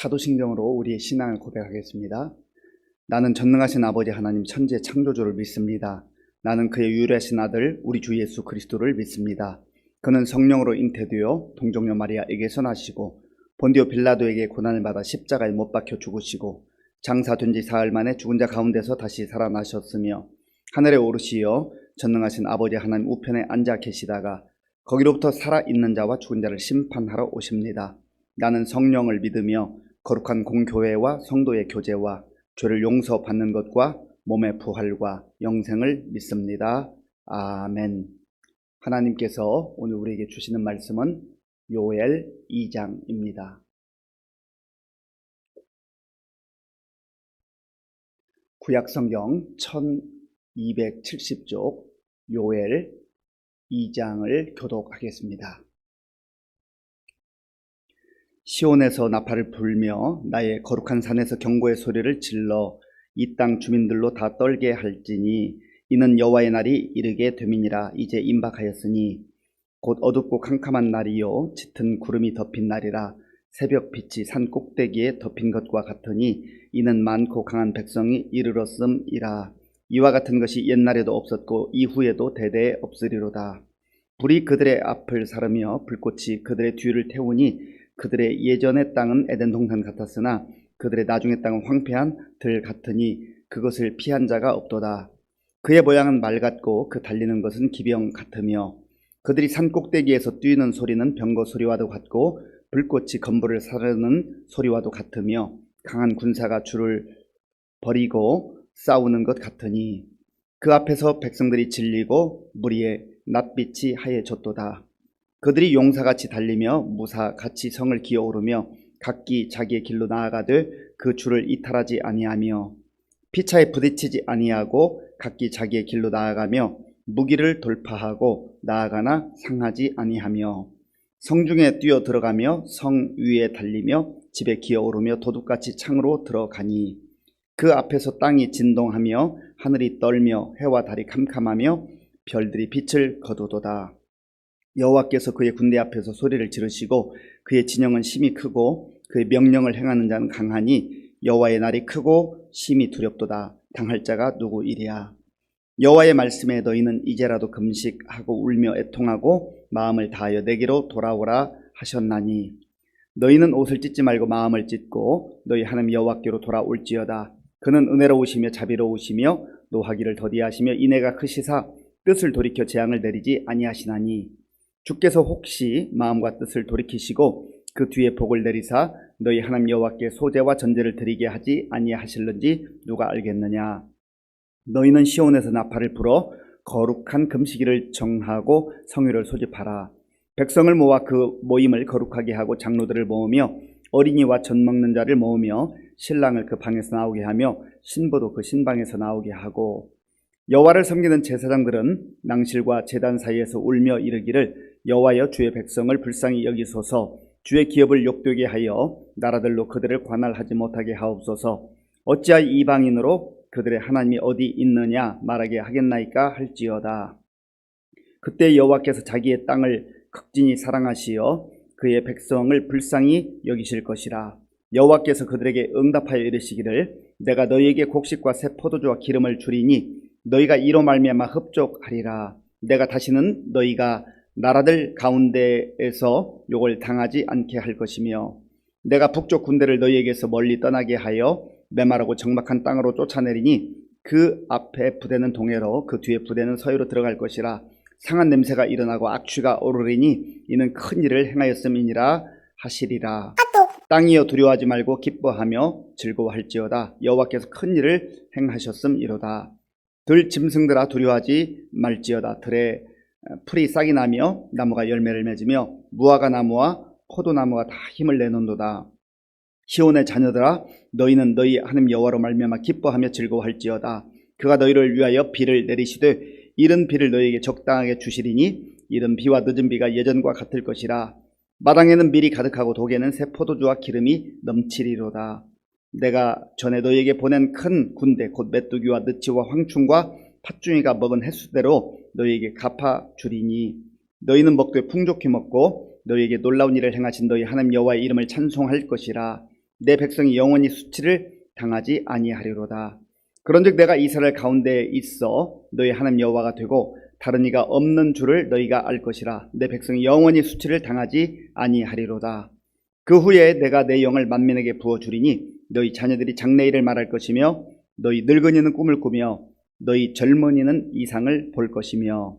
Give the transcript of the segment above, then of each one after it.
사도신경으로 우리의 신앙을 고백하겠습니다. 나는 전능하신 아버지 하나님 천지의 창조주를 믿습니다. 나는 그의 유일하신 아들 우리 주 예수 그리스도를 믿습니다. 그는 성령으로 잉태되어 동정녀 마리아에게서 나시고 본디오 빌라도에게 고난을 받아 십자가에 못 박혀 죽으시고 장사된 지 사흘 만에 죽은 자 가운데서 다시 살아나셨으며 하늘에 오르시어 전능하신 아버지 하나님 우편에 앉아 계시다가 거기로부터 살아있는 자와 죽은 자를 심판하러 오십니다. 나는 성령을 믿으며 거룩한 공교회와 성도의 교제와 죄를 용서받는 것과 몸의 부활과 영생을 믿습니다. 아멘. 하나님께서 오늘 우리에게 주시는 말씀은 요엘 2장입니다. 구약성경 1270쪽 요엘 2장을 교독하겠습니다. 시온에서 나팔을 불며 나의 거룩한 산에서 경고의 소리를 질러 이 땅 주민들로 다 떨게 할지니 이는 여호와의 날이 이르게 됨이니라. 이제 임박하였으니 곧 어둡고 캄캄한 날이요 짙은 구름이 덮인 날이라. 새벽 빛이 산 꼭대기에 덮인 것과 같으니 이는 많고 강한 백성이 이르렀음이라. 이와 같은 것이 옛날에도 없었고 이후에도 대대에 없으리로다. 불이 그들의 앞을 사르며 불꽃이 그들의 뒤를 태우니 그들의 예전의 땅은 에덴 동산 같았으나 그들의 나중의 땅은 황폐한 들 같으니 그것을 피한 자가 없도다. 그의 모양은 말 같고 그 달리는 것은 기병 같으며 그들이 산 꼭대기에서 뛰는 소리는 병거 소리와도 같고 불꽃이 건물을 사르는 소리와도 같으며 강한 군사가 줄을 버리고 싸우는 것 같으니 그 앞에서 백성들이 질리고 무리의 낯빛이 하얘졌도다. 그들이 용사같이 달리며 무사같이 성을 기어오르며 각기 자기의 길로 나아가되 그 줄을 이탈하지 아니하며 피차에 부딪히지 아니하고 각기 자기의 길로 나아가며 무기를 돌파하고 나아가나 상하지 아니하며 성중에 뛰어 들어가며 성 위에 달리며 집에 기어오르며 도둑같이 창으로 들어가니 그 앞에서 땅이 진동하며 하늘이 떨며 해와 달이 캄캄하며 별들이 빛을 거두도다. 여호와께서 그의 군대 앞에서 소리를 지르시고 그의 진영은 심히 크고 그의 명령을 행하는 자는 강하니 여호와의 날이 크고 심히 두렵도다. 당할 자가 누구이랴. 여호와의 말씀에 너희는 이제라도 금식하고 울며 애통하고 마음을 다하여 내게로 돌아오라 하셨나니 너희는 옷을 찢지 말고 마음을 찢고 너희 하나님 여호와께로 돌아올지어다. 그는 은혜로우시며 자비로우시며 노하기를 더디하시며 인애가 크시사 뜻을 돌이켜 재앙을 내리지 아니하시나니 주께서 혹시 마음과 뜻을 돌이키시고 그 뒤에 복을 내리사 너희 하나님 여호와께 소제와 전제를 드리게 하지 아니하실는지 누가 알겠느냐. 너희는 시온에서 나팔을 불어 거룩한 금식일을 정하고 성회를 소집하라. 백성을 모아 그 모임을 거룩하게 하고 장로들을 모으며 어린이와 젖 먹는 자를 모으며 신랑을 그 방에서 나오게 하며 신부도 그 신방에서 나오게 하고 여호와를 섬기는 제사장들은 낭실과 제단 사이에서 울며 이르기를 여호와여 주의 백성을 불쌍히 여기소서. 주의 기업을 욕되게 하여 나라들로 그들을 관할하지 못하게 하옵소서. 어찌하여 이방인으로 그들의 하나님이 어디 있느냐 말하게 하겠나이까 할지어다. 그때 여호와께서 자기의 땅을 극진히 사랑하시어 그의 백성을 불쌍히 여기실 것이라. 여호와께서 그들에게 응답하여 이르시기를 내가 너희에게 곡식과 새 포도주와 기름을 주리니 너희가 이로 말미암아 흡족하리라. 내가 다시는 너희가 나라들 가운데에서 욕을 당하지 않게 할 것이며 내가 북쪽 군대를 너희에게서 멀리 떠나게 하여 메마르고 적막한 땅으로 쫓아내리니 그 앞에 부대는 동해로 그 뒤에 부대는 서해로 들어갈 것이라. 상한 냄새가 일어나고 악취가 오르리니 이는 큰 일을 행하였음이니라 하시리라. 땅이여 두려워하지 말고 기뻐하며 즐거워할지어다. 여호와께서 큰 일을 행하셨음이로다. 들 짐승들아 두려워하지 말지어다. 들에 풀이 싹이 나며 나무가 열매를 맺으며 무화과 나무와 포도나무가 다 힘을 내놓는도다. 시온의 자녀들아 너희는 너희 하나님 여호와로 말미암아 기뻐하며 즐거워할지어다. 그가 너희를 위하여 비를 내리시되 이른 비를 너희에게 적당하게 주시리니 이른 비와 늦은 비가 예전과 같을 것이라. 마당에는 밀이 가득하고 독에는 새 포도주와 기름이 넘치리로다. 내가 전에 너희에게 보낸 큰 군대 곧 메뚜기와 느치와 황충과 팥중이가 먹은 횟수대로 너희에게 갚아주리니 너희는 먹되 풍족히 먹고 너희에게 놀라운 일을 행하신 너희 하나님 여호와의 이름을 찬송할 것이라. 내 백성이 영원히 수치를 당하지 아니하리로다. 그런즉 내가 이스라엘 가운데 있어 너희 하나님 여호와가 되고 다른 이가 없는 줄을 너희가 알 것이라. 내 백성이 영원히 수치를 당하지 아니하리로다. 그 후에 내가 내 영을 만민에게 부어주리니 너희 자녀들이 장래일을 말할 것이며 너희 늙은이는 꿈을 꾸며 너희 젊은이는 이상을 볼 것이며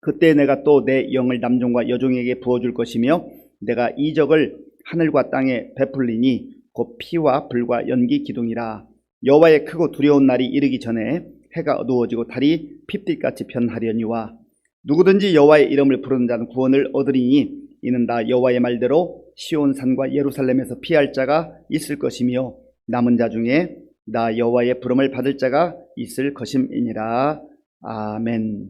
그때 내가 또 내 영을 남종과 여종에게 부어줄 것이며 내가 이적을 하늘과 땅에 베풀리니 곧 피와 불과 연기 기둥이라. 여호와의 크고 두려운 날이 이르기 전에 해가 어두워지고 달이 핏빛같이 변하려니와 누구든지 여호와의 이름을 부르는 자는 구원을 얻으리니 이는 다 여호와의 말대로 시온산과 예루살렘에서 피할 자가 있을 것이며 남은 자 중에 나 여호와의 부름을 받을 자가 있을 것임이니라. 아멘.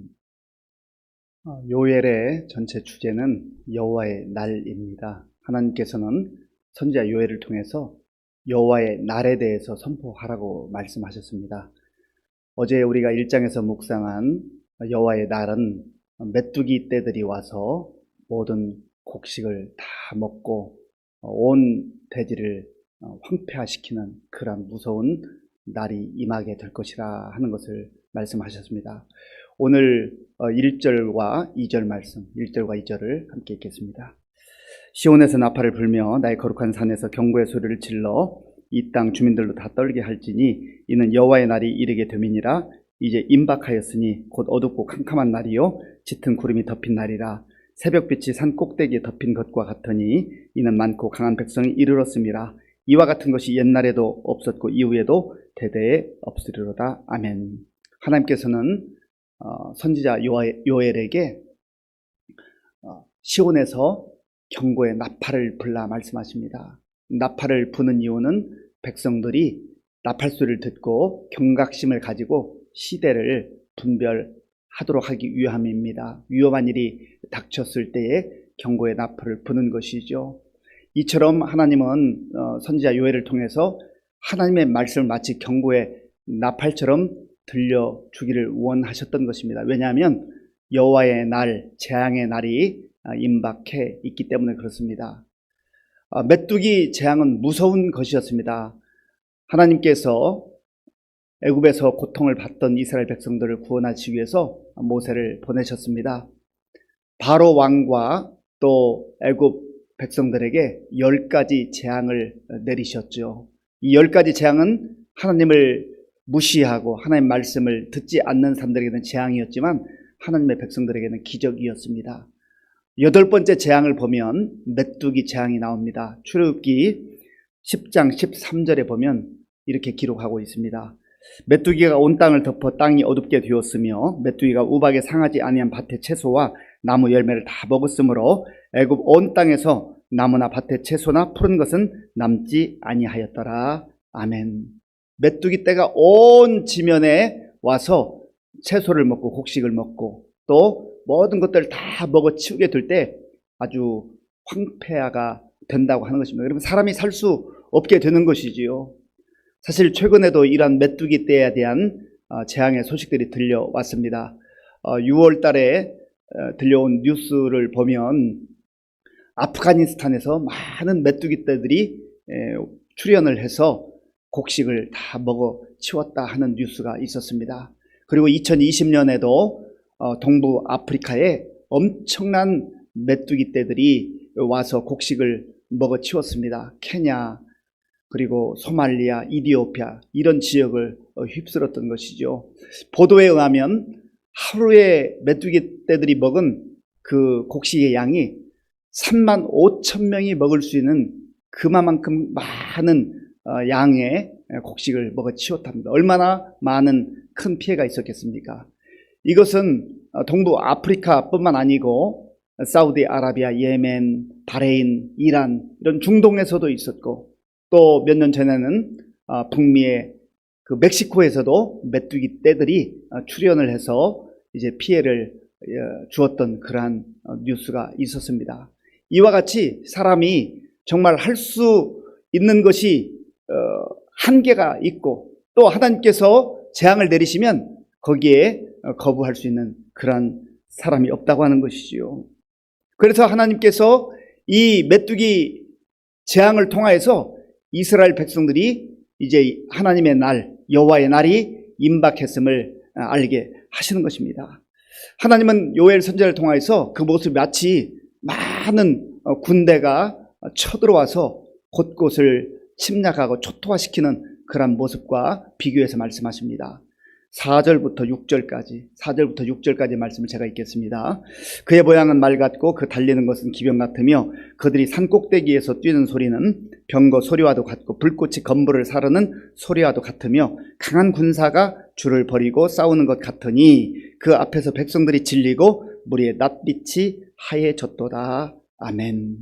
요엘의 전체 주제는 여호와의 날입니다. 하나님께서는 선지자 요엘을 통해서 여호와의 날에 대해서 선포하라고 말씀하셨습니다. 어제 우리가 1장에서 묵상한 여호와의 날은 메뚜기 떼들이 와서 모든 곡식을 다 먹고 온 대지를 황폐화시키는 그런 무서운 날이 임하게 될 것이라 하는 것을 말씀하셨습니다. 오늘 1절과 2절 말씀, 1절과 2절을 함께 읽겠습니다. 시온에서 나팔을 불며 나의 거룩한 산에서 경고의 소리를 질러 이 땅 주민들로 다 떨게 할지니 이는 여호와의 날이 이르게 됨이니라. 이제 임박하였으니 곧 어둡고 캄캄한 날이요 짙은 구름이 덮인 날이라. 새벽빛이 산 꼭대기에 덮인 것과 같으니 이는 많고 강한 백성이 이르렀음이라. 이와 같은 것이 옛날에도 없었고 이후에도 대대에 없으리로다. 아멘. 하나님께서는 선지자 요엘에게 시온에서 경고의 나팔을 불라 말씀하십니다. 나팔을 부는 이유는 백성들이 나팔 소리를 듣고 경각심을 가지고 시대를 분별하도록 하기 위함입니다. 위험한 일이 닥쳤을 때에 경고의 나팔을 부는 것이죠. 이처럼 하나님은 선지자 요엘을 통해서 하나님의 말씀을 마치 경고의 나팔처럼 들려주기를 원하셨던 것입니다. 왜냐하면 여호와의 날, 재앙의 날이 임박해 있기 때문에 그렇습니다. 메뚜기 재앙은 무서운 것이었습니다. 하나님께서 애굽에서 고통을 받던 이스라엘 백성들을 구원하시기 위해서 모세를 보내셨습니다. 바로 왕과 또 애굽 백성들에게 10가지 재앙을 내리셨죠. 이 10가지 재앙은 하나님을 무시하고 하나님의 말씀을 듣지 않는 사람들에게는 재앙이었지만 하나님의 백성들에게는 기적이었습니다. 8번째 재앙을 보면 메뚜기 재앙이 나옵니다. 출애굽기 10장 13절에 보면 이렇게 기록하고 있습니다. 메뚜기가 온 땅을 덮어 땅이 어둡게 되었으며 메뚜기가 우박에 상하지 아니한 밭의 채소와 나무 열매를 다 먹었으므로 애굽 온 땅에서 나무나 밭의 채소나 푸른 것은 남지 아니하였더라. 아멘. 메뚜기 떼가 온 지면에 와서 채소를 먹고 곡식을 먹고 또 모든 것들을 다 먹어치우게 될 때 아주 황폐화가 된다고 하는 것입니다. 그러면 사람이 살 수 없게 되는 것이지요. 사실 최근에도 이러한 메뚜기 떼에 대한 재앙의 소식들이 들려왔습니다. 6월 달에 들려온 뉴스를 보면 아프가니스탄에서 많은 메뚜기 떼들이 출현을 해서 곡식을 다 먹어치웠다 하는 뉴스가 있었습니다. 그리고 2020년에도 동부 아프리카에 엄청난 메뚜기 떼들이 와서 곡식을 먹어치웠습니다. 케냐 그리고 소말리아, 이디오피아 이런 지역을 휩쓸었던 것이죠. 보도에 의하면 하루에 메뚜기 떼들이 먹은 그 곡식의 양이 3만 5천 명이 먹을 수 있는 그만큼 많은 양의 곡식을 먹어치웠답니다. 얼마나 많은 큰 피해가 있었겠습니까? 이것은 동부 아프리카뿐만 아니고 사우디아라비아, 예멘, 바레인, 이란 이런 중동에서도 있었고 또 몇 년 전에는 북미의 그 멕시코에서도 메뚜기 떼들이 출현을 해서 이제 피해를 주었던 그러한 뉴스가 있었습니다. 이와 같이 사람이 정말 할 수 있는 것이 한계가 있고 또 하나님께서 재앙을 내리시면 거기에 거부할 수 있는 그런 사람이 없다고 하는 것이지요. 그래서 하나님께서 이 메뚜기 재앙을 통하여서 이스라엘 백성들이 이제 하나님의 날, 여호와의 날이 임박했음을 알게 하시는 것입니다. 하나님은 요엘 선지자를 통하여서 그 모습이 마치 많은 군대가 쳐들어와서 곳곳을 침략하고 초토화시키는 그런 모습과 비교해서 말씀하십니다. 4절부터 6절까지 말씀을 제가 읽겠습니다. 그의 모양은 말 같고 그 달리는 것은 기병 같으며 그들이 산 꼭대기에서 뛰는 소리는 병거 소리와도 같고 불꽃이 건물을 사르는 소리와도 같으며 강한 군사가 줄을 벌이고 싸우는 것 같으니 그 앞에서 백성들이 질리고 무리의 낯빛이 하얘졌도다. 아멘.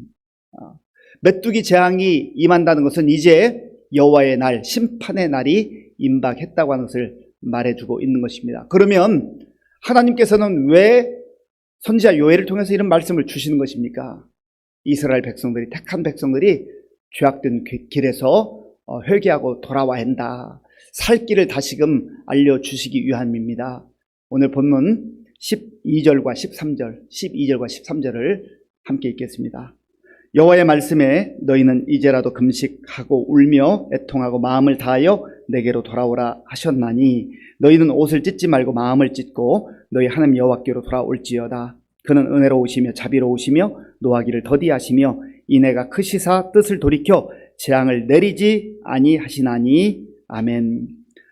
메뚜기 재앙이 임한다는 것은 이제 여호와의 날, 심판의 날이 임박했다고 하는 것을 말해주고 있는 것입니다. 그러면 하나님께서는 왜 선지자 요엘을 통해서 이런 말씀을 주시는 것입니까? 이스라엘 백성들이, 택한 백성들이 죄악된 길에서 회개하고 돌아와야 한다. 살 길을 다시금 알려주시기 위함입니다. 오늘 본문 12절과 13절을 함께 읽겠습니다. 여호와의 말씀에 너희는 이제라도 금식하고 울며 애통하고 마음을 다하여 내게로 돌아오라 하셨나니 너희는 옷을 찢지 말고 마음을 찢고 너희 하나님 여호와께로 돌아올지어다. 그는 은혜로우시며 자비로우시며 노하기를 더디하시며 이내가 크시사 뜻을 돌이켜 재앙을 내리지 아니하시나니. 아멘.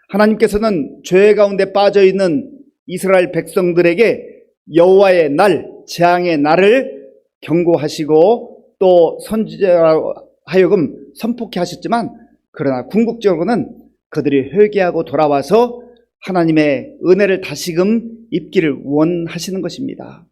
하나님께서는 죄 가운데 빠져있는 이스라엘 백성들에게 여호와의 날, 재앙의 날을 경고하시고 또 선지자로 하여금 선포케 하셨지만, 그러나 궁극적으로는 그들이 회개하고 돌아와서 하나님의 은혜를 다시금 입기를 원하시는 것입니다.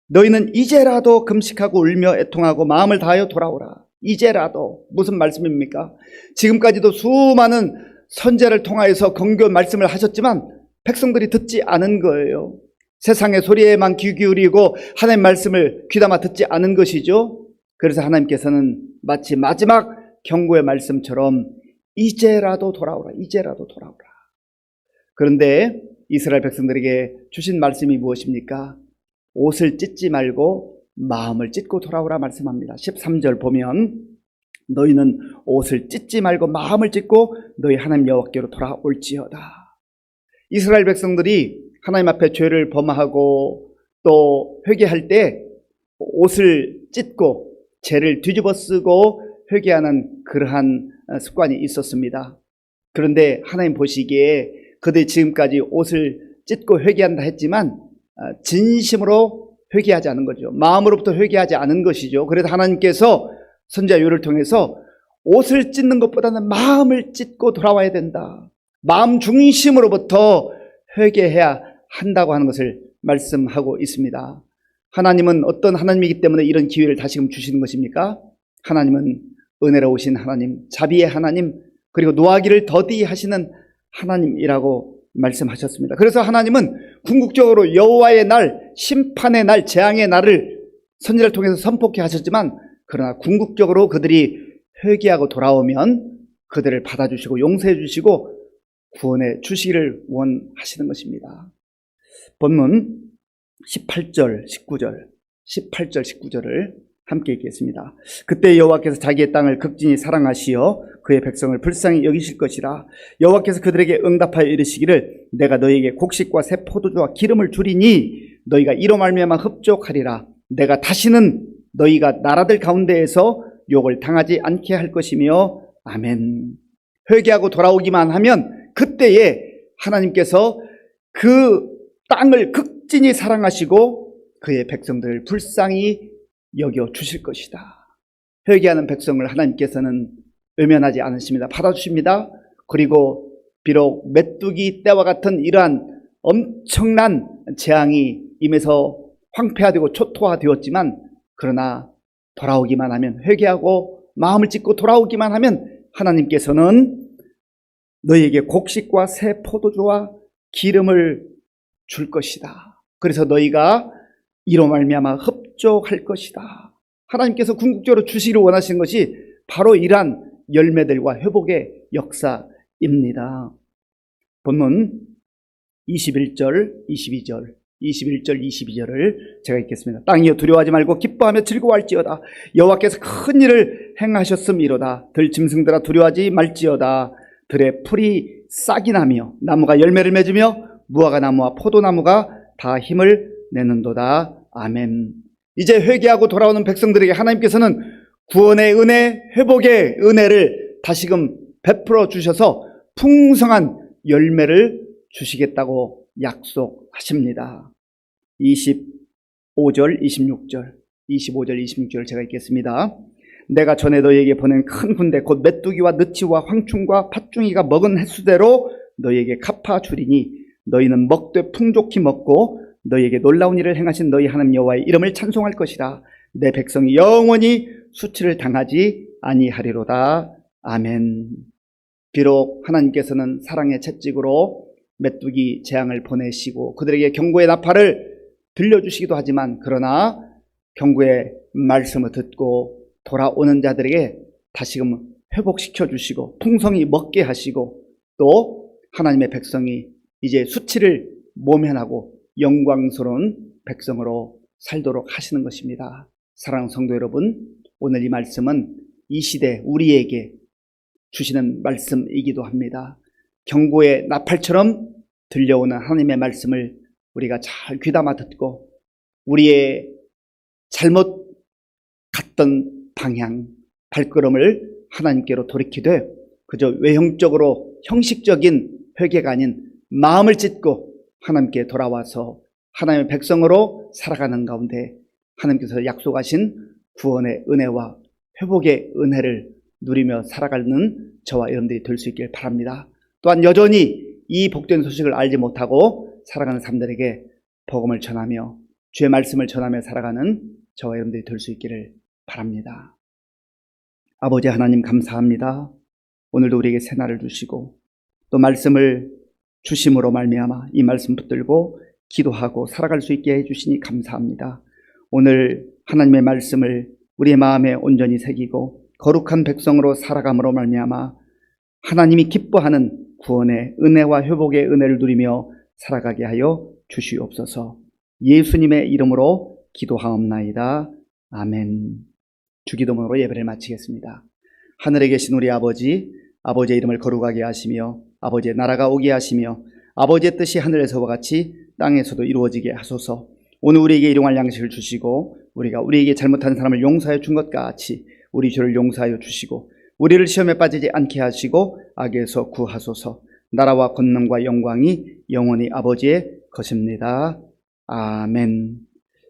너희는 이제라도 금식하고 울며 애통하고 마음을 다하여 돌아오라. 이제라도. 무슨 말씀입니까? 지금까지도 수많은 선지자를 통하여서 건교 말씀을 하셨지만 백성들이 듣지 않은 거예요. 세상의 소리에만 귀 기울이고 하나님의 말씀을 귀담아 듣지 않은 것이죠. 그래서 하나님께서는 마치 마지막 경고의 말씀처럼 이제라도 돌아오라, 이제라도 돌아오라. 그런데 이스라엘 백성들에게 주신 말씀이 무엇입니까? 옷을 찢지 말고 마음을 찢고 돌아오라 말씀합니다. 13절 보면 너희는 옷을 찢지 말고 마음을 찢고 너희 하나님 여호와께로 돌아올지어다. 이스라엘 백성들이 하나님 앞에 죄를 범하고 또 회개할 때 옷을 찢고 죄를 뒤집어 쓰고 회개하는 그러한 습관이 있었습니다. 그런데 하나님 보시기에 그들이 지금까지 옷을 찢고 회개한다 했지만 진심으로 회개하지 않은 거죠. 마음으로부터 회개하지 않은 것이죠. 그래서 하나님께서 선지자 요엘을 통해서 옷을 찢는 것보다는 마음을 찢고 돌아와야 된다. 마음 중심으로부터 회개해야 한다고 하는 것을 말씀하고 있습니다. 하나님은 어떤 하나님이기 때문에 이런 기회를 다시금 주시는 것입니까? 하나님은 은혜로우신 하나님, 자비의 하나님, 그리고 노하기를 더디하시는 하나님이라고 말씀하셨습니다. 그래서 하나님은 궁극적으로 여호와의 날, 심판의 날, 재앙의 날을 선지자를 통해서 선포케 하셨지만, 그러나 궁극적으로 그들이 회개하고 돌아오면 그들을 받아주시고 용서해 주시고 구원해 주시기를 원하시는 것입니다. 본문 18절, 19절을 함께 읽겠습니다. 그때 여호와께서 자기의 땅을 극진히 사랑하시어 그의 백성을 불쌍히 여기실 것이라. 여호와께서 그들에게 응답하여 이르시기를 내가 너희에게 곡식과 새 포도주와 기름을 주리니 너희가 이로 말미암아 흡족하리라. 내가 다시는 너희가 나라들 가운데에서 욕을 당하지 않게 할 것이며. 아멘. 회개하고 돌아오기만 하면 그때에 하나님께서 그 땅을 극진히 사랑하시고 그의 백성들을 불쌍히 여겨 주실 것이다. 회개하는 백성을 하나님께서는 외면하지 않으십니다. 받아주십니다. 그리고 비록 메뚜기 떼와 같은 이러한 엄청난 재앙이 임해서 황폐화되고 초토화되었지만, 그러나 돌아오기만 하면, 회개하고 마음을 찢고 돌아오기만 하면 하나님께서는 너희에게 곡식과 새 포도주와 기름을 줄 것이다. 그래서 너희가 이로 말미암아 흡족할 것이다. 하나님께서 궁극적으로 주시기를 원하시는 것이 바로 이러한 열매들과 회복의 역사입니다. 본문 21절, 22절을 제가 읽겠습니다. 땅이여 두려워하지 말고 기뻐하며 즐거워할지어다. 여호와께서 큰 일을 행하셨음이로다. 들짐승들아 두려워하지 말지어다. 들의 풀이 싹이 나며 나무가 열매를 맺으며 무화과 나무와 포도나무가 다 힘을 내는도다. 아멘. 이제 회개하고 돌아오는 백성들에게 하나님께서는 구원의 은혜, 회복의 은혜를 다시금 베풀어 주셔서 풍성한 열매를 주시겠다고 약속하십니다. 25절, 26절, 25절, 26절 제가 읽겠습니다. 내가 전에 너희에게 보낸 큰 군대 곧 메뚜기와 느치와 황충과 팥중이가 먹은 횟수대로 너희에게 갚아주리니 너희는 먹되 풍족히 먹고 너희에게 놀라운 일을 행하신 너희 하나님 여호와의 이름을 찬송할 것이라. 내 백성이 영원히 수치를 당하지 아니하리로다. 아멘. 비록 하나님께서는 사랑의 채찍으로 메뚜기 재앙을 보내시고 그들에게 경고의 나팔을 들려주시기도 하지만 그러나 경고의 말씀을 듣고 돌아오는 자들에게 다시금 회복시켜 주시고 풍성히 먹게 하시고 또 하나님의 백성이 이제 수치를 모면하고 영광스러운 백성으로 살도록 하시는 것입니다. 사랑하는 성도 여러분, 오늘 이 말씀은 이 시대 우리에게 주시는 말씀이기도 합니다. 경고의 나팔처럼 들려오는 하나님의 말씀을 우리가 잘 귀담아 듣고 우리의 잘못 갔던 방향, 발걸음을 하나님께로 돌이키되 그저 외형적으로 형식적인 회개가 아닌 마음을 찢고 하나님께 돌아와서 하나님의 백성으로 살아가는 가운데 하나님께서 약속하신 구원의 은혜와 회복의 은혜를 누리며 살아가는 저와 여러분들이 될 수 있길 바랍니다. 또한 여전히 이 복된 소식을 알지 못하고 살아가는 사람들에게 복음을 전하며 주의 말씀을 전하며 살아가는 저와 여러분들이 될 수 있기를 바랍니다. 아버지 하나님 감사합니다. 오늘도 우리에게 새날을 주시고 또 말씀을 주심으로 말미암아 이 말씀 붙들고 기도하고 살아갈 수 있게 해주시니 감사합니다. 오늘 하나님의 말씀을 우리의 마음에 온전히 새기고 거룩한 백성으로 살아감으로 말미암아 하나님이 기뻐하는 구원의 은혜와 회복의 은혜를 누리며 살아가게 하여 주시옵소서. 예수님의 이름으로 기도하옵나이다. 아멘. 주기도문으로 예배를 마치겠습니다. 하늘에 계신 우리 아버지, 아버지의 이름을 거룩하게 하시며 아버지의 나라가 오게 하시며 아버지의 뜻이 하늘에서와 같이 땅에서도 이루어지게 하소서. 오늘 우리에게 일용할 양식을 주시고 우리가 우리에게 잘못한 사람을 용서하여 준 것 같이 우리 죄를 용서하여 주시고 우리를 시험에 빠지지 않게 하시고 악에서 구하소서. 나라와 권능과 영광이 영원히 아버지의 것입니다. 아멘.